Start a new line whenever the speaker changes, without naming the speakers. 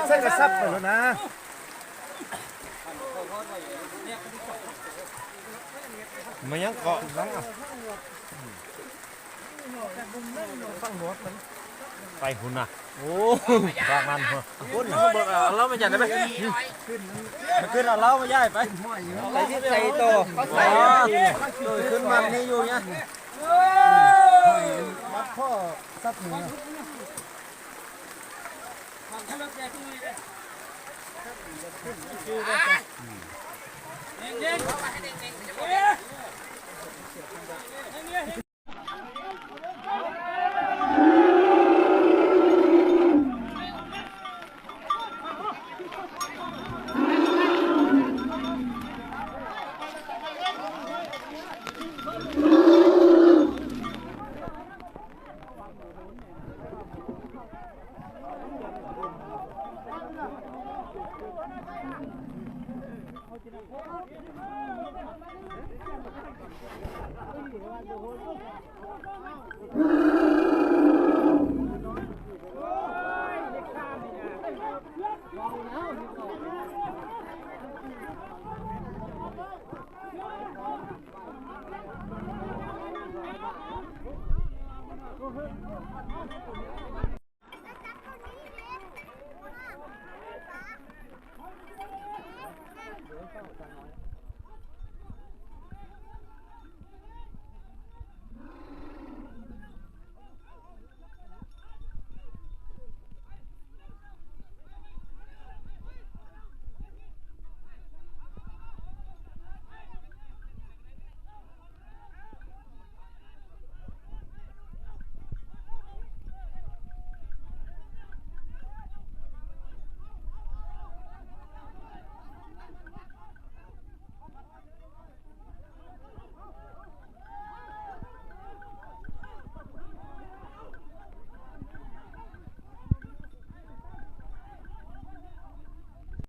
เส้นกระซับไปแล้วนะมันยังเกาะนั่งอ่ะฟังหัวมันไปหุ่นน่ะโอ้บางมันหัวหุ่นเขาบอกเราไม่จัดได้ไหมขึ้นเอาเราไม่ย้ายไปใส่ที่ใส่โตเขาใส่ขึ้นมันนี่อยู่เนี่ยมัดข้อซับหนึ่ง